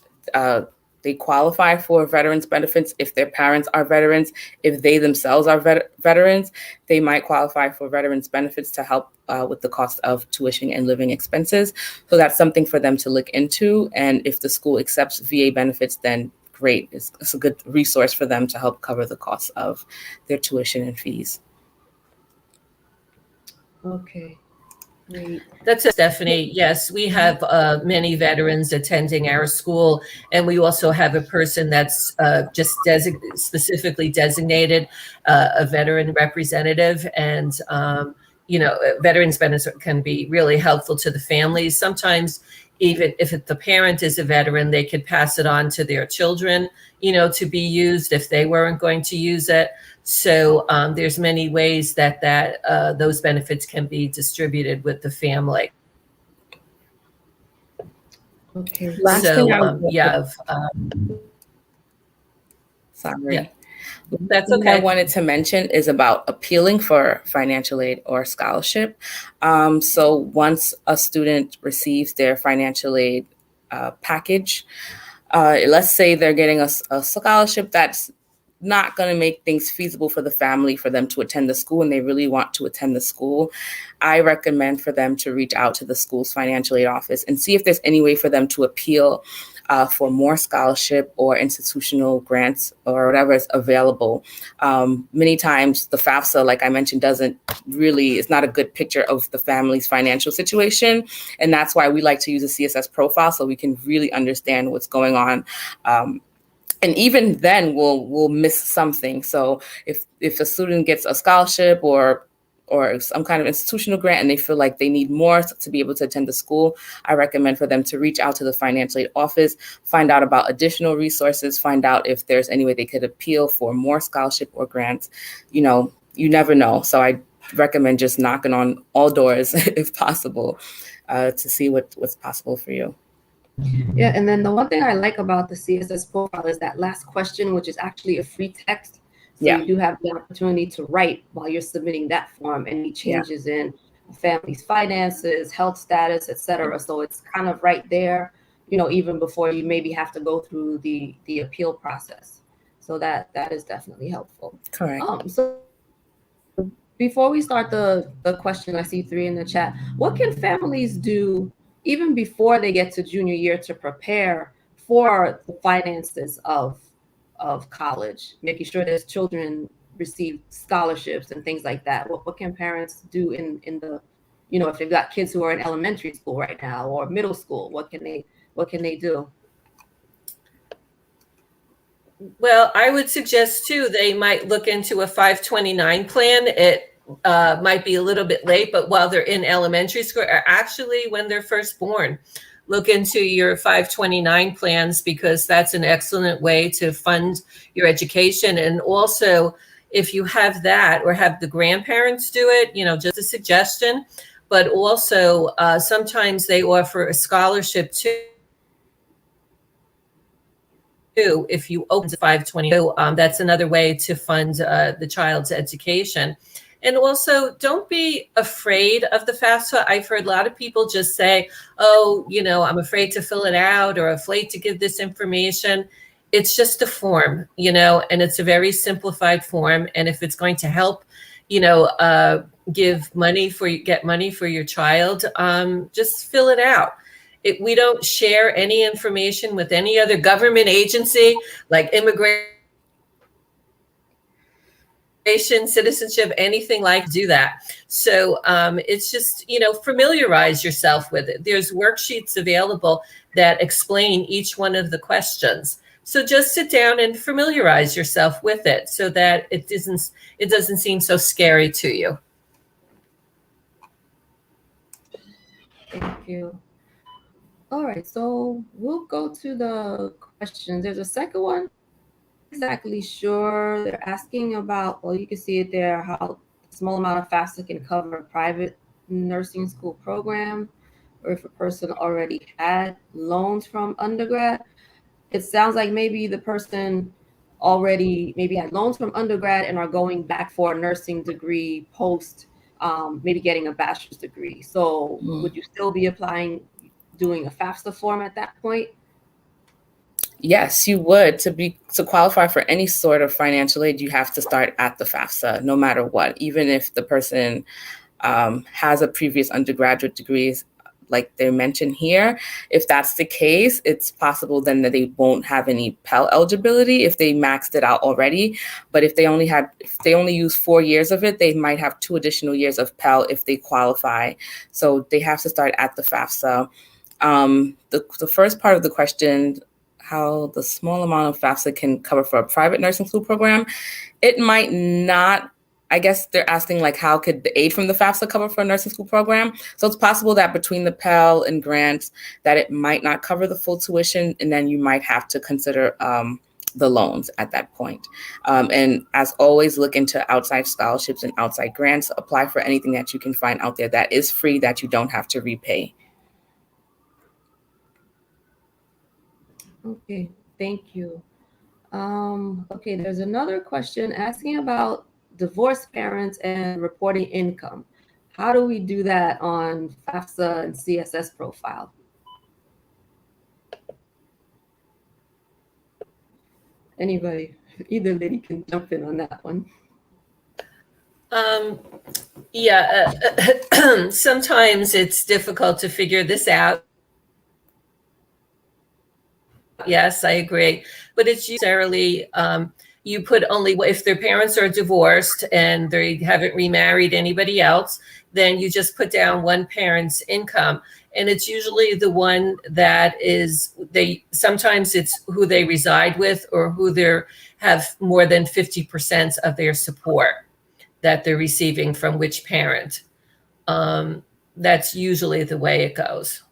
they qualify for veterans benefits if their parents are veterans. If they themselves are veterans, they might qualify for veterans benefits to help with the cost of tuition and living expenses. So that's something for them to look into. And if the school accepts VA benefits, then great. It's a good resource for them to help cover the cost of their tuition and fees. Okay. Great. That's it, Stephanie. Yes, we have many veterans attending our school, and we also have a person that's just specifically designated a veteran representative. And, veterans benefits can be really helpful to the families. Sometimes, even if the parent is a veteran, they could pass it on to their children, to be used if they weren't going to use it. So there's many ways that those benefits can be distributed with the family. Okay. Last So thing sorry. Yeah. That's What okay. I wanted to mention is about appealing for financial aid or scholarship. So once a student receives their financial aid package, let's say they're getting a scholarship that's not going to make things feasible for the family for them to attend the school, and they really want to attend the school, I recommend for them to reach out to the school's financial aid office and see if there's any way for them to appeal for more scholarship or institutional grants or whatever is available. Many times the Fafsa, like I mentioned, it's not a good picture of the family's financial situation. And that's why we like to use a Css profile so we can really understand what's going on. And even then we'll miss something. So if a student gets a scholarship or or some kind of institutional grant and they feel like they need more to be able to attend the school, I recommend for them to reach out to the financial aid office, find out about additional resources, find out if there's any way they could appeal for more scholarship or grants. You know, you never know. So I recommend just knocking on all doors if possible to see what's possible for you. Yeah, and then the one thing I like about the CSS profile is that last question, which is actually a free text. So you do have the opportunity to write while you're submitting that form any changes in family's finances, health status, etc. So it's kind of right there, you know, even before you maybe have to go through the appeal process. So that is definitely helpful. Correct. So before we start the question, I see 3 in the chat. What can families do even before they get to junior year to prepare for the finances of college, making sure that children receive scholarships and things like that? What can parents do in the, you know, if they've got kids who are in elementary school right now or middle school, what can they do? Well, I would suggest too, they might look into a 529 plan. It might be a little bit late, but while they're in elementary school, or actually when they're first born, look into your 529 plans, because that's an excellent way to fund your education. And also, if you have that or have the grandparents do it, you know, just a suggestion, but also sometimes they offer a scholarship too. If you open to 522, that's another way to fund the child's education. And also, don't be afraid of the FAFSA. I've heard a lot of people just say, oh, you know, I'm afraid to fill it out or afraid to give this information. It's just a form, you know, and it's a very simplified form. And if it's going to help, you know, get money for your child, just fill it out. We don't share any information with any other government agency like immigration, citizenship, anything like do that. So it's just, you know, familiarize yourself with it. There's worksheets available that explain each one of the questions. So just sit down and familiarize yourself with it so that it doesn't seem so scary to you. Thank you. All right, so we'll go to the questions. There's a second one. Exactly sure. They're asking about, well, you can see it there, how a small amount of FAFSA can cover a private nursing school program, or if a person already had loans from undergrad. It sounds like maybe the person already maybe had loans from undergrad and are going back for a nursing degree post, maybe getting a bachelor's degree. So would you still be doing a FAFSA form at that point? Yes, you would. To qualify for any sort of financial aid, you have to start at the FAFSA, no matter what. Even if the person has a previous undergraduate degree, like they mentioned here, if that's the case, it's possible then that they won't have any Pell eligibility if they maxed it out already. But if they only use 4 years of it, they might have 2 additional years of Pell if they qualify. So they have to start at the FAFSA. The first part of the question, how the small amount of FAFSA can cover for a private nursing school program, it might not. I guess they're asking like, how could the aid from the FAFSA cover for a nursing school program? So it's possible that between the Pell and grants that it might not cover the full tuition, and then you might have to consider the loans at that point. And as always, look into outside scholarships and outside grants. Apply for anything that you can find out there that is free, that you don't have to repay. Okay, thank you. Okay, there's another question asking about divorced parents and reporting income. How do we do that on FAFSA and CSS Profile? Anybody, either lady can jump in on that one. Sometimes it's difficult to figure this out. Yes, I agree. But it's usually you put only if their parents are divorced and they haven't remarried anybody else, then you just put down one parent's income. And it's usually the one that is sometimes it's who they reside with or who they have more than 50% of their support. that they're receiving from which parent. That's usually the way it goes.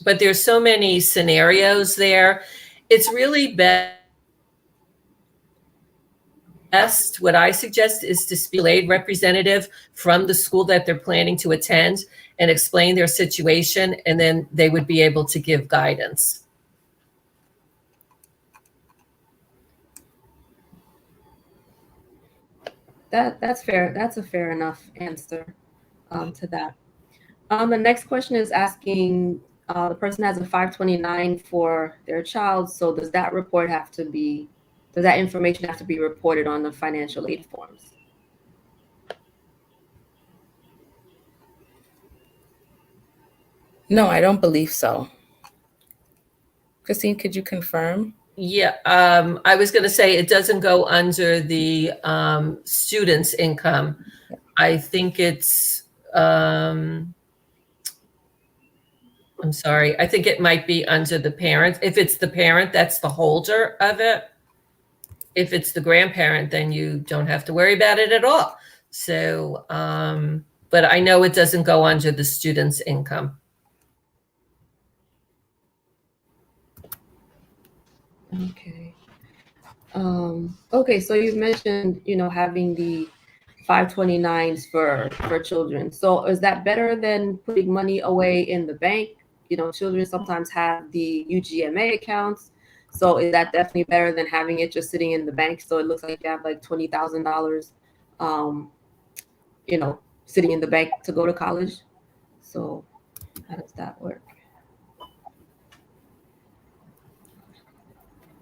But there's so many scenarios there. It's really best, what I suggest is to speak to a representative from the school that they're planning to attend and explain their situation, and then they would be able to give guidance. That's fair. That's a fair enough answer to that. The next question is asking, the person has a 529 for their child. So does that report have to be, does that information have to be reported on the financial aid forms? No, I don't believe so. Christine, could you confirm? Yeah, I was going to say it doesn't go under the student's income. I think it's, I'm sorry, I think it might be under the parent. If it's the parent, that's the holder of it. If it's the grandparent, then you don't have to worry about it at all. So, but I know it doesn't go under the student's income. Okay. Okay, so you've mentioned, having the 529s for children. So is that better than putting money away in the bank? Children sometimes have the UGMA accounts. So is that definitely better than having it just sitting in the bank? So it looks like you have like $20,000, sitting in the bank to go to college. So how does that work?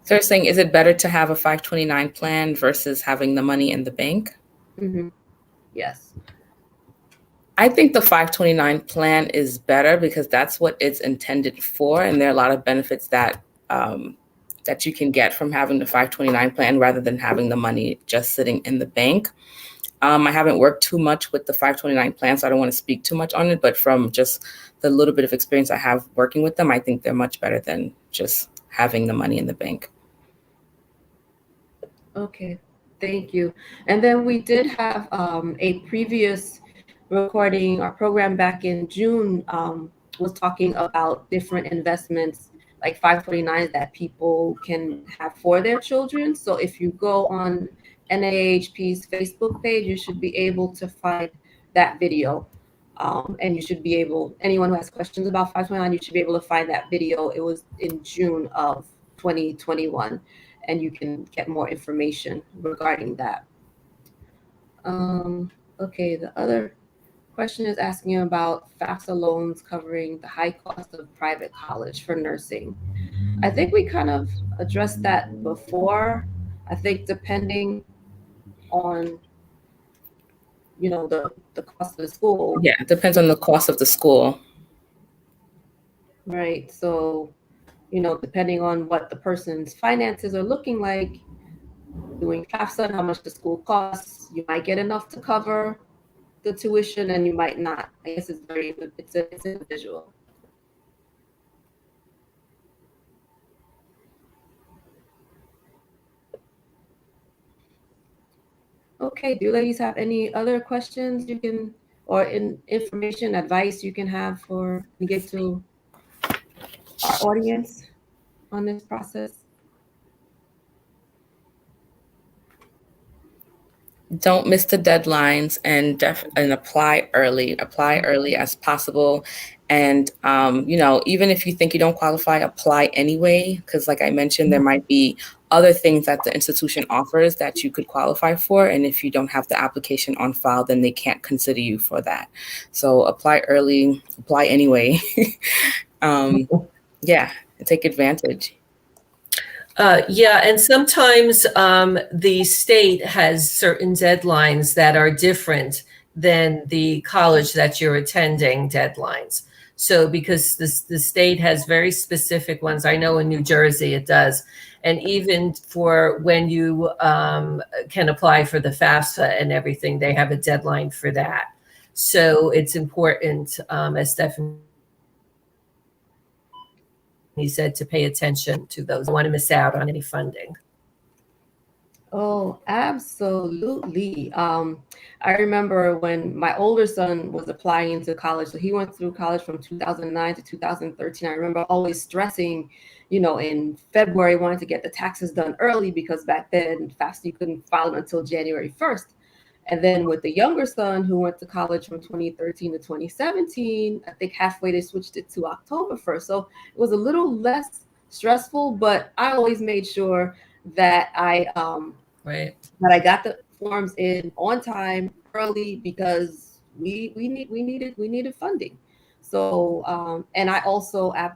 So you're saying, is it better to have a 529 plan versus having the money in the bank? Mm-hmm. Yes. I think the 529 plan is better because that's what it's intended for. And there are a lot of benefits that that you can get from having the 529 plan rather than having the money just sitting in the bank. I haven't worked too much with the 529 plan, so I don't want to speak too much on it. But from just the little bit of experience I have working with them, I think they're much better than just having the money in the bank. Okay, thank you. And then we did have a previous recording, our program back in June was talking about different investments like 529s that people can have for their children. So if you go on NAAHP's Facebook page, you should be able to find that video. And you should be able, anyone who has questions about 529, you should be able to find that video. It was in June of 2021. And you can get more information regarding that. Okay, the other question is asking about Fafsa loans covering the high cost of private college for nursing. I think we kind of addressed that before. I think depending on, the cost of the school. Yeah, it depends on the cost of the school. Right, so depending on what the person's finances are looking like, doing Fafsa, how much the school costs, you might get enough to cover the tuition and you might not. I guess it's individual. Okay, do you ladies have any other questions you can, or information, advice you can have for to give to our audience on this process? Don't miss the deadlines and apply early as possible. And, even if you think you don't qualify, apply anyway, because like I mentioned, there might be other things that the institution offers that you could qualify for. And if you don't have the application on file, then they can't consider you for that. So apply early, apply anyway. Yeah, take advantage. Yeah, and sometimes the state has certain deadlines that are different than the college that you're attending deadlines. So because the state has very specific ones, I know in New Jersey it does, and even for when you can apply for the FAFSA and everything, they have a deadline for that. So it's important, as Stephanie said, to pay attention to those. I don't want to miss out on any funding. Oh, absolutely. I remember when my older son was applying into college, so he went through college from 2009 to 2013. I remember always stressing, in February, wanting to get the taxes done early because back then, Fafsa, you couldn't file them until January 1st. And then with the younger son who went to college from 2013 to 2017, I think halfway they switched it to October 1st. So it was a little less stressful, but I always made sure that I got the forms in on time early because we needed funding. So and I also I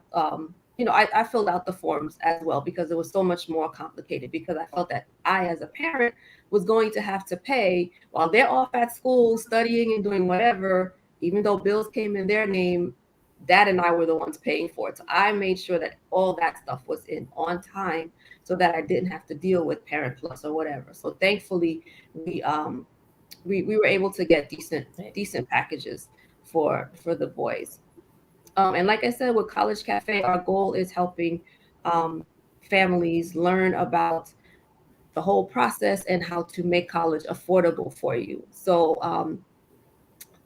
filled out the forms as well because it was so much more complicated because I felt that I as a parent was going to have to pay while they're off at school studying and doing whatever, even though bills came in their name. Dad and I were the ones paying for it. So I made sure that all that stuff was in on time so that I didn't have to deal with Parent Plus or whatever. So thankfully we were able to get decent packages for the boys. And like I said, with College Cafe, our goal is helping families learn about the whole process and how to make college affordable for you. So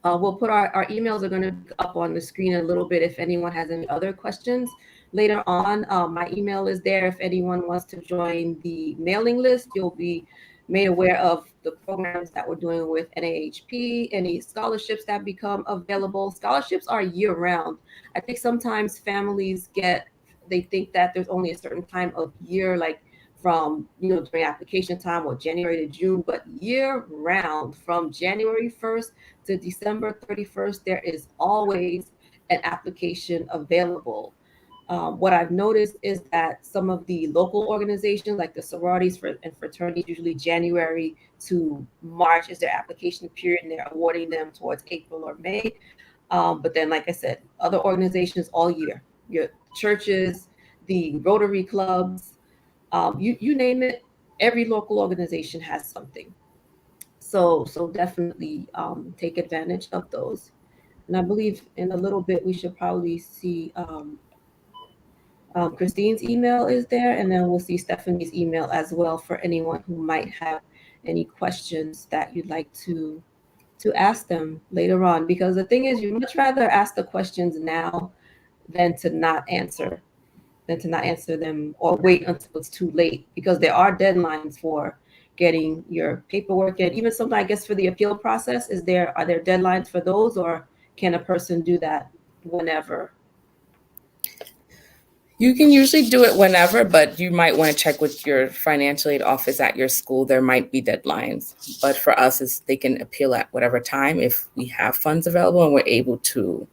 we'll put our emails are going to be up on the screen in a little bit if anyone has any other questions later on. My email is there. If anyone wants to join the mailing list, you'll be made aware of the programs that we're doing with NAAHP, any scholarships that become available. Scholarships are year round. I think sometimes families they think that there's only a certain time of year, like from, during application time or January to June, but year round from January 1st to December 31st, there is always an application available. What I've noticed is that some of the local organizations, like the sororities and fraternities, usually January to March is their application period, and they're awarding them towards April or May. But then, like I said, other organizations all year, your churches, the Rotary clubs, you name it, every local organization has something. So definitely take advantage of those. And I believe in a little bit we should probably see Christine's email is there, and then we'll see Stephanie's email as well for anyone who might have any questions that you'd like to ask them later on. Because the thing is, you'd much rather ask the questions now than to not answer them or wait until it's too late, because there are deadlines for getting your paperwork in. Even something, I guess, for the appeal process, are there deadlines for those, or can a person do that whenever? You can usually do it whenever, but you might want to check with your financial aid office at your school. There might be deadlines, but for us, they can appeal at whatever time if we have funds available and we're able to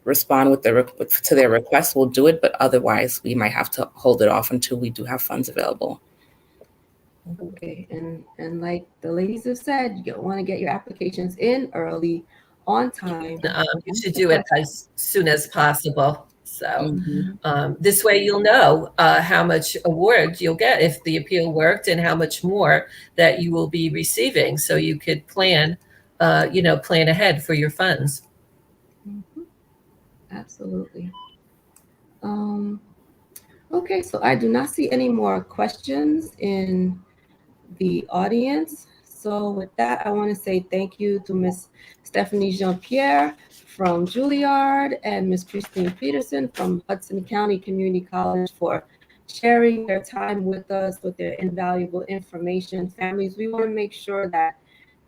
respond to their request. We'll do it, but otherwise, we might have to hold it off until we do have funds available. Okay, and like the ladies have said, you want to get your applications in early, on time. You should do it as soon as possible. So this way you'll know how much award you'll get if the appeal worked and how much more that you will be receiving. So you could plan ahead for your funds. Absolutely. Okay, so I do not see any more questions in the audience. So with that, I want to say thank you to Miss Stephanie Jean-Pierre from Juilliard and Miss Christine Petersen from Hudson County Community College for sharing their time with us with their invaluable information. Families, we want to make sure that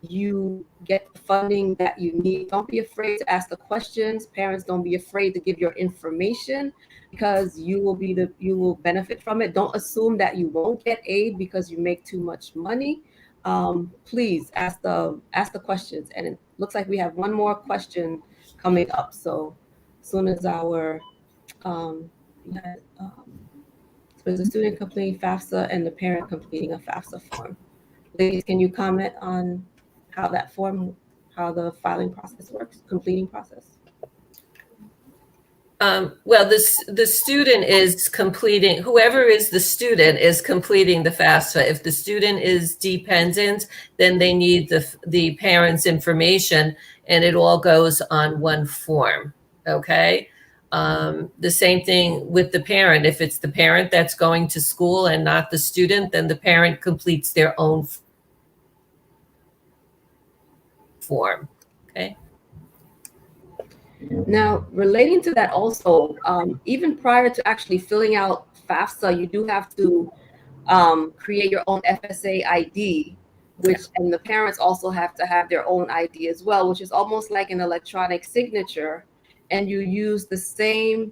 you get the funding that you need. Don't be afraid to ask the questions. Parents, don't be afraid to give your information, because you will benefit from it. Don't assume that you won't get aid because you make too much money. Please ask the questions. And it looks like we have one more question coming up. So as soon as so the student completing FAFSA and the parent completing a FAFSA form. Ladies, can you comment on how the filing process works, completing process? Well, the student is completing, whoever is the student is completing the FAFSA. If the student is dependent, then they need the parent's information, and it all goes on one form, okay? The same thing with the parent. If it's the parent that's going to school and not the student, then the parent completes their own form. Okay. Now, relating to that also, even prior to actually filling out FAFSA, you do have to create your own FSA ID, and the parents also have to have their own ID as well, which is almost like an electronic signature. And you use the same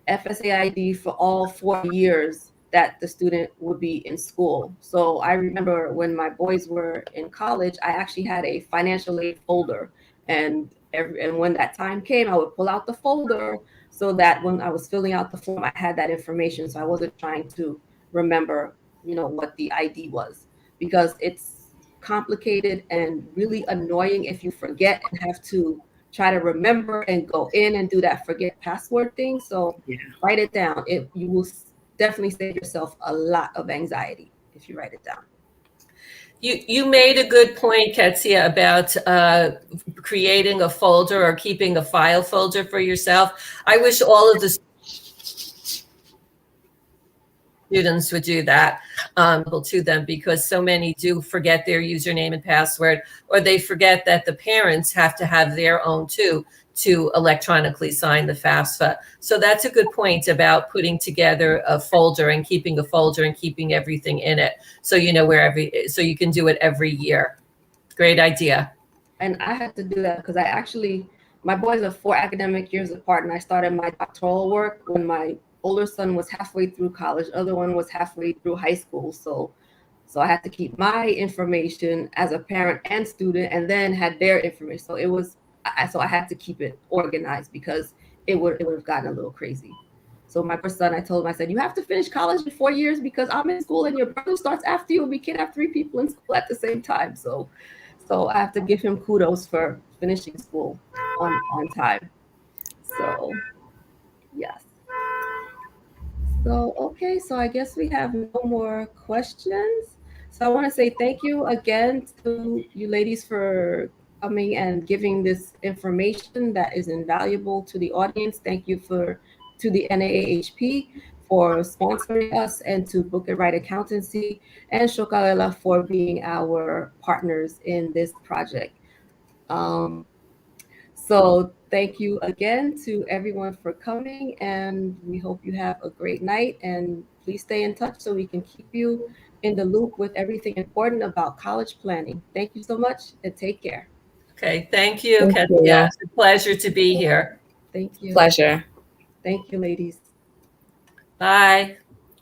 FSA ID for all 4 years that the student would be in school. So I remember when my boys were in college, I actually had a financial aid folder, and when that time came, I would pull out the folder so that when I was filling out the form, I had that information. So I wasn't trying to remember, what the ID was, because it's complicated and really annoying if you forget and have to try to remember and go in and do that forget password thing. So write it down. You will definitely save yourself a lot of anxiety if you write it down. You made a good point, Ketsia, about creating a folder or keeping a file folder for yourself. I wish all of the students would do that to them, because so many do forget their username and password, or they forget that the parents have to have their own too to electronically sign the FAFSA. So that's a good point about putting together a folder and keeping a folder and keeping everything in it, so you know so you can do it every year. Great idea. And I had to do that because my boys are 4 academic years apart, and I started my doctoral work when my older son was halfway through college, other one was halfway through high school. So I had to keep my information as a parent and student, and then had their information. So I had to keep it organized, because it would have gotten a little crazy. So my first son, I told him, I said, you have to finish college in 4 years, because I'm in school and your brother starts after you. We can't have 3 people in school at the same time. So I have to give him kudos for finishing school on time. So yes. So, okay, so I guess we have no more questions. So I want to say thank you again to you ladies for coming and giving this information that is invaluable to the audience. Thank you to the NAAHP for sponsoring us, and to Book It Right Accountancy and Shokalela for being our partners in this project. So thank you again to everyone for coming, and we hope you have a great night, and please stay in touch so we can keep you in the loop with everything important about college planning. Thank you so much, and take care. Okay, thank you, Ketsia. It's a pleasure to be here. Thank you. Pleasure. Thank you, ladies. Bye.